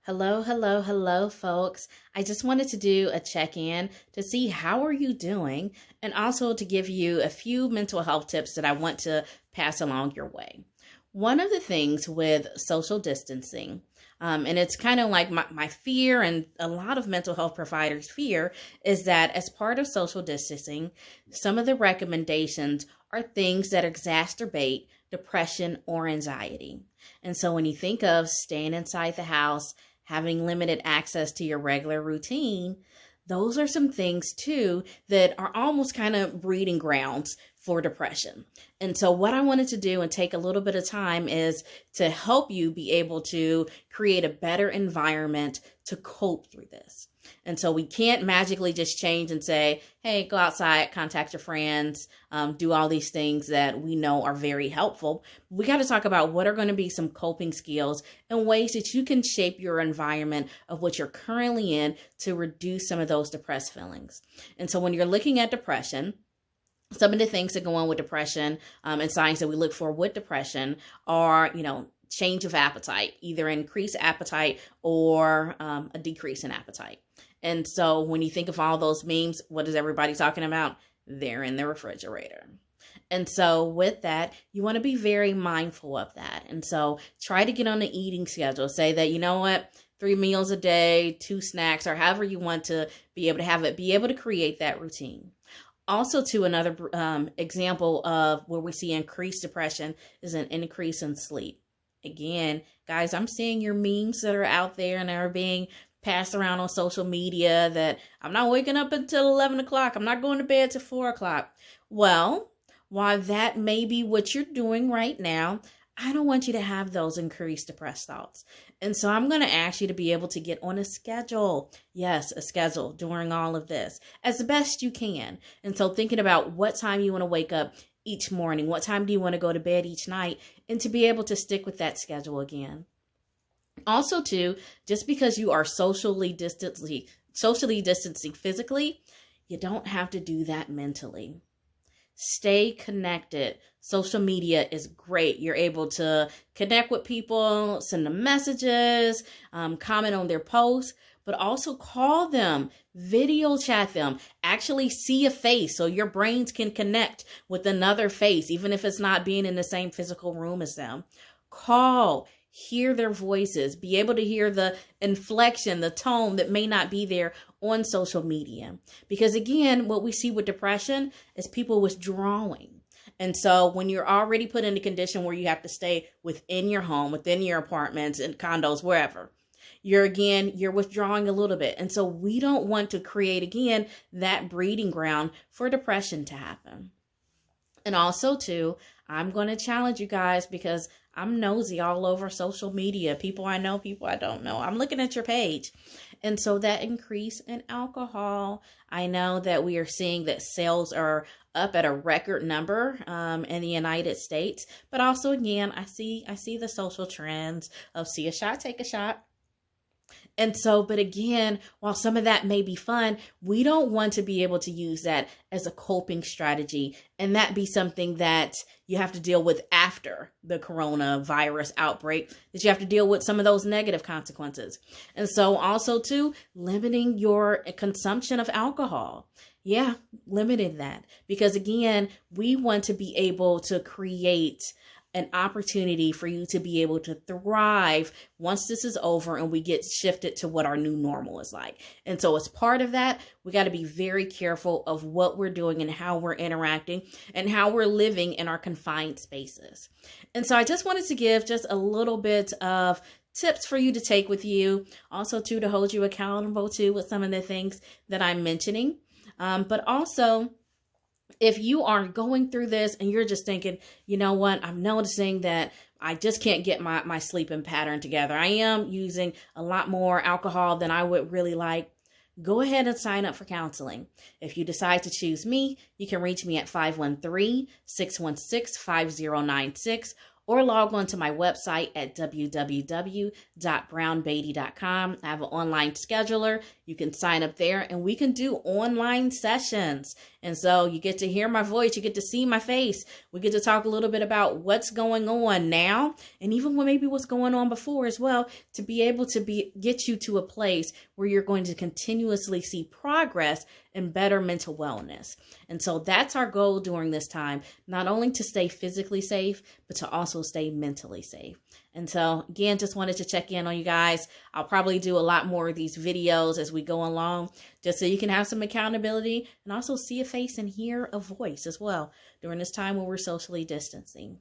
Hello, hello, hello, folks. I just wanted to do a check-in to see how are you doing and also to give you a few mental health tips that I want to pass along your way. One of the things with social distancing, and it's kind of like my fear and a lot of mental health providers' fear, is that as part of social distancing, some of the recommendations are things that exacerbate depression or anxiety. And so when you think of staying inside the house, having limited access to your regular routine, those are some things too that are almost kind of breeding grounds for depression. And so what I wanted to do and take a little bit of time is to help you be able to create a better environment to cope through this. And so we can't magically just change and say, hey, go outside, contact your friends, do all these things that we know are very helpful. We got to talk about what are going to be some coping skills and ways that you can shape your environment of what you're currently in to reduce some of those depressed feelings. And so when you're looking at depression, some of the things that go on with depression and signs that we look for with depression are, change of appetite, either increased appetite or a decrease in appetite. And so when you think of all those memes, what is everybody talking about? They're in the refrigerator. And so with that, you want to be very mindful of that. And so try to get on the eating schedule. Say that, 3 meals a day, 2 snacks, or however you want to be able to have it, be able to create that routine. Also, to another example of where we see increased depression is an increase in sleep. Again, guys, I'm seeing your memes that are out there and are being passed around on social media that I'm not waking up until 11 o'clock. I'm not going to bed till 4 o'clock. Well, while that may be what you're doing right now, I don't want you to have those increased depressed thoughts. And so I'm going to ask you to be able to get on a schedule. Yes, a schedule during all of this as the best you can. And so thinking about what time you want to wake up each morning, what time do you want to go to bed each night, and to be able to stick with that schedule again. Also, too, just because you are socially distancing physically, you don't have to do that mentally. Stay connected. Social media is great. You're able to connect with people, send them messages, comment on their posts, but also call them, video chat them, actually see a face so your brains can connect with another face, even if it's not being in the same physical room as them. Call, hear their voices, be able to hear the inflection, the tone that may not be there on social media. Because again, what we see with depression is people withdrawing. And so when you're already put in a condition where you have to stay within your home, within your apartments and condos, wherever, you're withdrawing a little bit. And so we don't want to create, again, that breeding ground for depression to happen. And also, too, I'm going to challenge you guys because I'm nosy all over social media. People I know, people I don't know. I'm looking at your page. And so that increase in alcohol, I know that we are seeing that sales are up at a record number in the United States. But also, again, I see the social trends of see a shot, take a shot. And so, but again, while some of that may be fun, we don't want to be able to use that as a coping strategy and that be something that you have to deal with after the coronavirus outbreak, that you have to deal with some of those negative consequences. And so also too, limiting your consumption of alcohol. Yeah, limiting that. Because again, we want to be able to create an opportunity for you to be able to thrive once this is over and we get shifted to what our new normal is like. And so as part of that, we got to be very careful of what we're doing and how we're interacting and how we're living in our confined spaces. And so I just wanted to give just a little bit of tips for you to take with you, also too, to hold you accountable to with some of the things that I'm mentioning. But also, if you are going through this and you're just thinking, you know what, I'm noticing that I just can't get my sleeping pattern together. I am using a lot more alcohol than I would really like. Go ahead and sign up for counseling. If you decide to choose me, you can reach me at 513-616-5096, or log on to my website at www.brownbeatty.com. I have an online scheduler. You can sign up there and we can do online sessions. And so you get to hear my voice, you get to see my face. We get to talk a little bit about what's going on now and even maybe what's going on before as well, to be able to get you to a place where you're going to continuously see progress and better mental wellness. And so that's our goal during this time, not only to stay physically safe, but to also stay mentally safe. And so again, just wanted to check in on you guys. I'll probably do a lot more of these videos as we go along, just so you can have some accountability and also see a face and hear a voice as well during this time when we're socially distancing.